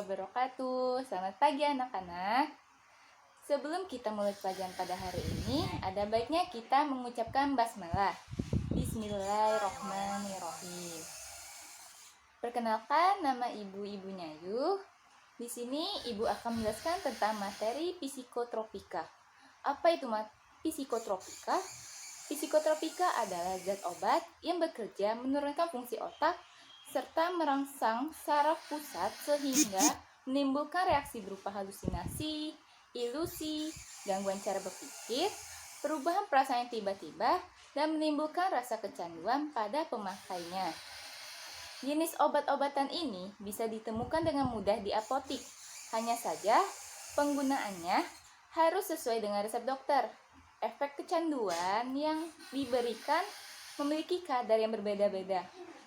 wabarakatuh. Selamat pagi anak-anak. Sebelum kita mulai pelajaran pada hari ini, ada baiknya kita mengucapkan basmalah. Bismillahirrohmanirrohim. Perkenalkan, nama Ibu Nyayu. Di sini Ibu akan menjelaskan tentang materi psikotropika. Apa itu psikotropika? Psikotropika adalah zat obat yang bekerja menurunkan fungsi otak serta merangsang saraf pusat sehingga menimbulkan reaksi berupa halusinasi, ilusi, gangguan cara berpikir, perubahan perasaan yang tiba-tiba, dan menimbulkan rasa kecanduan pada pemakainya. Jenis obat-obatan ini bisa ditemukan dengan mudah di apotik. Hanya saja, penggunaannya harus sesuai dengan resep dokter. Efek kecanduan yang diberikan memiliki kadar yang berbeda-beda,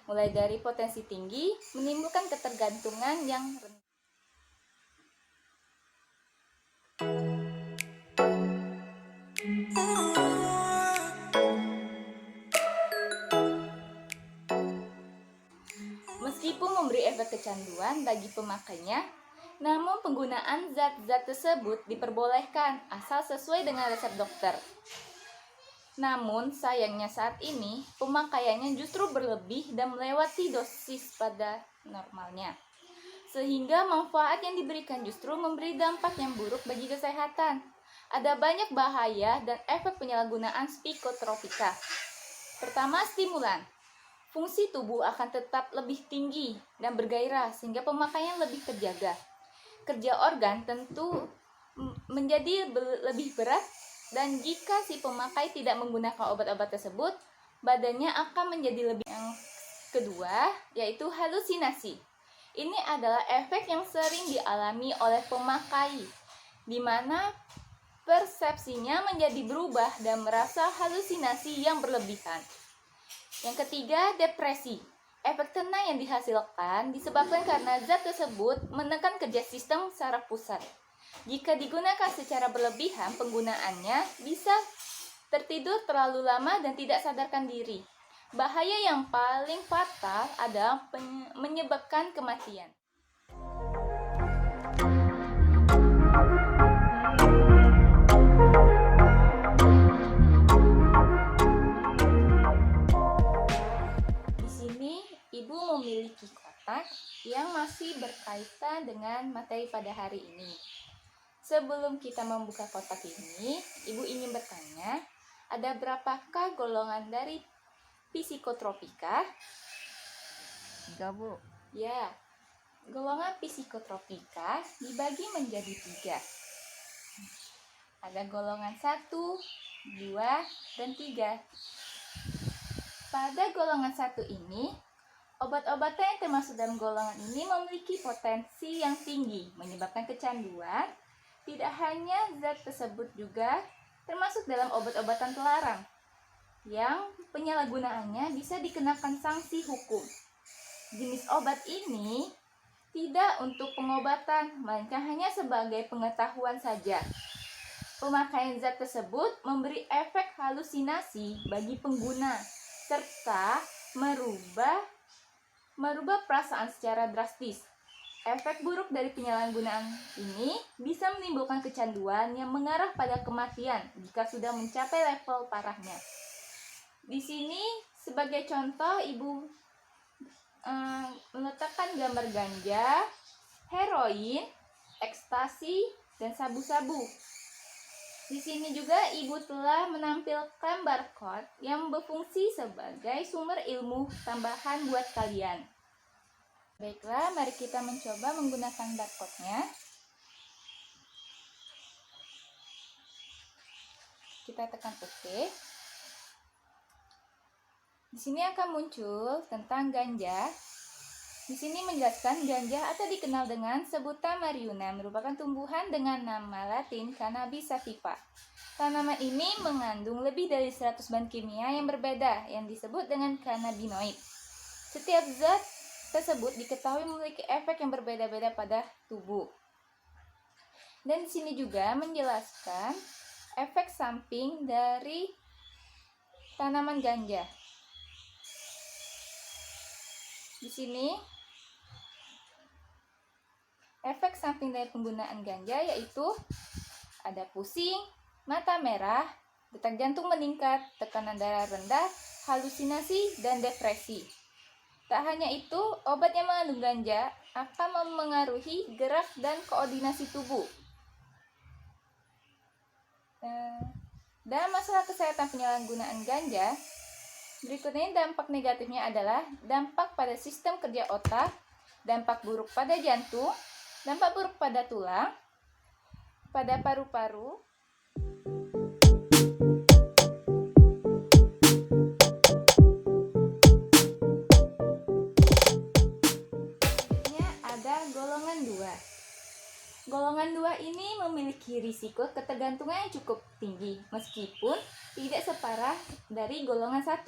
mulai dari potensi tinggi menimbulkan ketergantungan yang rendah. Meskipun memberi efek kecanduan bagi pemakainya, namun penggunaan zat-zat tersebut diperbolehkan asal sesuai dengan resep dokter. Namun sayangnya saat ini pemakaiannya justru berlebih dan melewati dosis pada normalnya. Sehingga manfaat yang diberikan justru memberi dampak yang buruk bagi kesehatan. Ada banyak bahaya dan efek penyalahgunaan psikotropika. Pertama, stimulan. Fungsi tubuh akan tetap lebih tinggi dan bergairah sehingga pemakaian lebih terjaga. Kerja organ tentu menjadi lebih berat, dan jika si pemakai tidak menggunakan obat-obat tersebut, badannya akan menjadi lebih. Yang kedua, yaitu halusinasi. Ini adalah efek yang sering dialami oleh pemakai, di mana persepsinya menjadi berubah dan merasa halusinasi yang berlebihan. Yang ketiga, depresi. Efek tenang yang dihasilkan disebabkan karena zat tersebut menekan kerja sistem saraf pusat. Jika digunakan secara berlebihan, penggunaannya bisa tertidur terlalu lama dan tidak sadarkan diri. Bahaya yang paling fatal adalah menyebabkan kematian. Di sini Ibu memiliki kotak yang masih berkaitan dengan materi pada hari ini. Sebelum kita membuka kotak ini, Ibu ingin bertanya, ada berapakah golongan dari psikotropika? 3, Bu. Ya, golongan psikotropika dibagi menjadi 3. Ada golongan 1, 2, dan 3. Pada golongan 1 ini, obat-obatan yang termasuk dalam golongan ini memiliki potensi yang tinggi, menyebabkan kecanduan. Tidak hanya zat tersebut juga termasuk dalam obat-obatan terlarang, yang penyalahgunaannya bisa dikenakan sanksi hukum. Jenis obat ini tidak untuk pengobatan, melainkan hanya sebagai pengetahuan saja. Pemakaian zat tersebut memberi efek halusinasi bagi pengguna, serta merubah perasaan secara drastis. Efek buruk dari penyalahgunaan ini bisa menimbulkan kecanduan yang mengarah pada kematian jika sudah mencapai level parahnya. Di sini sebagai contoh Ibu meletakkan gambar ganja, heroin, ekstasi, dan sabu-sabu. Di sini juga Ibu telah menampilkan barcode yang berfungsi sebagai sumber ilmu tambahan buat kalian. Baiklah, mari kita mencoba menggunakan barcode-nya. Kita tekan OK. Di sini akan muncul tentang ganja. Di sini menjelaskan ganja atau dikenal dengan sebutan marijuana merupakan tumbuhan dengan nama Latin Cannabis sativa. Tanaman ini mengandung lebih dari 100 bahan kimia yang berbeda yang disebut dengan cannabinoid. Setiap zat tersebut diketahui memiliki efek yang berbeda-beda pada tubuh. Dan di sini juga menjelaskan efek samping dari tanaman ganja. Di sini Efek samping dari penggunaan ganja yaitu ada pusing, mata merah, detak jantung meningkat, tekanan darah rendah, halusinasi, dan depresi. Tak hanya itu, obat yang mengandung ganja akan memengaruhi gerak dan koordinasi tubuh. Dalam masalah kesehatan penyalahgunaan ganja, berikutnya dampak negatifnya adalah dampak pada sistem kerja otak, dampak buruk pada jantung, dampak buruk pada tulang, pada paru-paru, selanjutnya ada golongan 2. Golongan 2 ini memiliki risiko ketergantungan yang cukup tinggi, meskipun tidak separah dari golongan 1.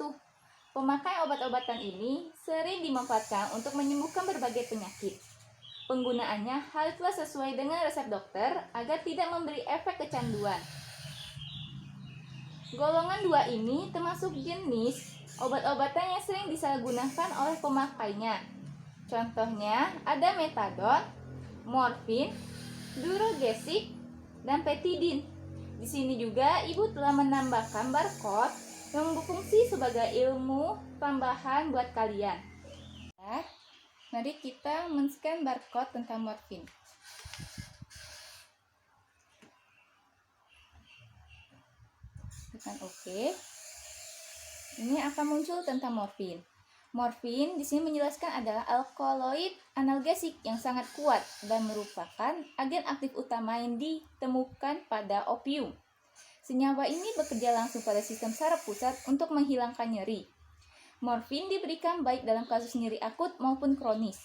Pemakaian obat-obatan ini sering dimanfaatkan untuk menyembuhkan berbagai penyakit. Penggunaannya haruslah sesuai dengan resep dokter agar tidak memberi efek kecanduan. Golongan 2 ini termasuk jenis obat-obatan yang sering disalahgunakan oleh pemakainya. Contohnya ada metadon, morfin, duralgesik, dan petidin. Di sini juga ibu telah menambahkan barcode yang berfungsi sebagai ilmu tambahan buat kalian. Mari kita men-scan barcode tentang morfin. Tekan OK. Ini akan muncul tentang morfin. Morfin di sini menjelaskan adalah alkaloid analgesik yang sangat kuat dan merupakan agen aktif utama yang ditemukan pada opium. Senyawa ini bekerja langsung pada sistem saraf pusat untuk menghilangkan nyeri. Morfin diberikan baik dalam kasus nyeri akut maupun kronis.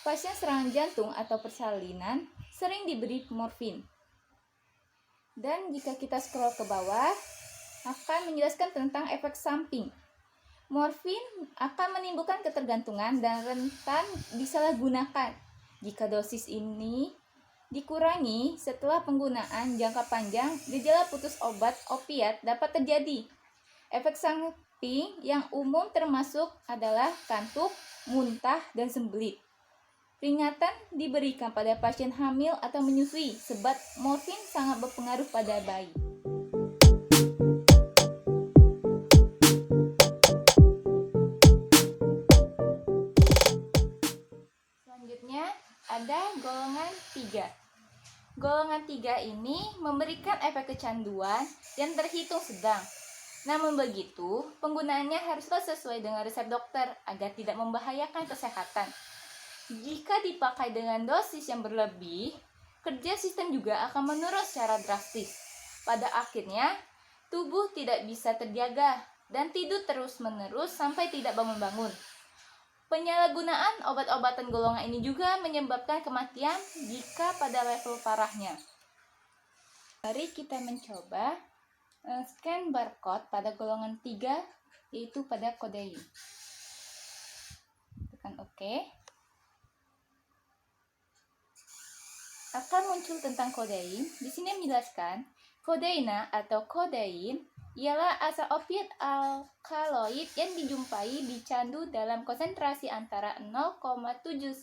Pasien serangan jantung atau persalinan sering diberi morfin. Dan jika kita scroll ke bawah, akan menjelaskan tentang efek samping. Morfin akan menimbulkan ketergantungan dan rentan disalahgunakan. Jika dosis ini dikurangi setelah penggunaan jangka panjang, gejala putus obat opiat dapat terjadi. Efek samping yang umum termasuk adalah kantuk, muntah, dan sembelit. Peringatan diberikan pada pasien hamil atau menyusui sebab morfin sangat berpengaruh pada bayi. Selanjutnya ada golongan 3. Golongan 3 ini memberikan efek kecanduan yang terhitung sedang. Namun begitu, penggunaannya haruslah sesuai dengan resep dokter agar tidak membahayakan kesehatan. Jika dipakai dengan dosis yang berlebih, kerja sistem juga akan menurun secara drastis. Pada akhirnya, tubuh tidak bisa terjaga dan tidur terus-menerus sampai tidak bangun-bangun. Penyalahgunaan obat-obatan golongan ini juga menyebabkan kematian jika pada level parahnya. Mari kita mencoba scan barcode pada golongan 3, yaitu pada kodein. Tekan OK. Akan muncul tentang kodein. Di sini menjelaskan kodeina atau kodein ialah asal opiat alkaloid yang dijumpai di candu dalam konsentrasi antara 0,7%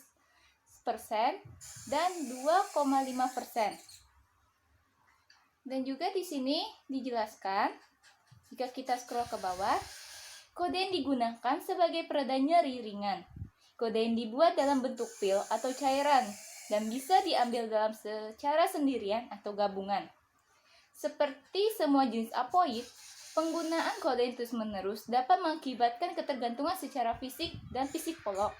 dan 2,5%. Dan juga di sini dijelaskan, jika kita scroll ke bawah, kodein digunakan sebagai pereda nyeri ringan. Kodein dibuat dalam bentuk pil atau cairan dan bisa diambil dalam secara sendirian atau gabungan. Seperti semua jenis opioid, penggunaan kodein terus-menerus dapat mengakibatkan ketergantungan secara fisik dan psikolog.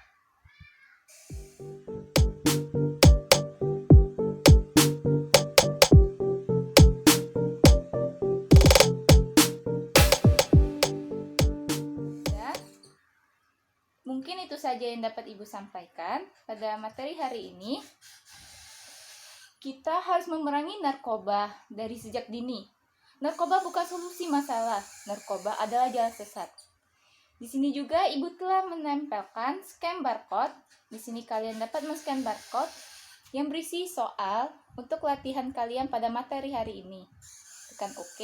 Mungkin itu saja yang dapat Ibu sampaikan pada materi hari ini. Kita harus memerangi narkoba dari sejak dini. Narkoba bukan solusi masalah. Narkoba adalah jalan sesat. Di sini juga Ibu telah menempelkan scan barcode. Di sini kalian dapat men-scan barcode yang berisi soal untuk latihan kalian pada materi hari ini. Tekan OK.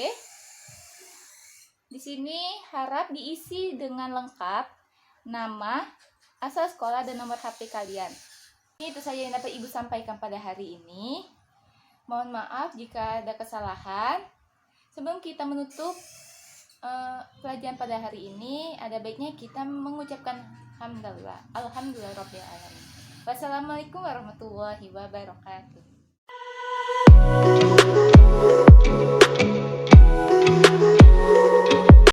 Di sini harap diisi dengan lengkap nama, asal sekolah, dan nomor HP kalian. Itu saja yang dapat Ibu sampaikan pada hari ini. Mohon maaf jika ada kesalahan. Sebelum kita menutup pelajaran pada hari ini, ada baiknya kita mengucapkan hamdalah. Alhamdulillahirabbil alamin. Wassalamualaikum warahmatullahi wabarakatuh.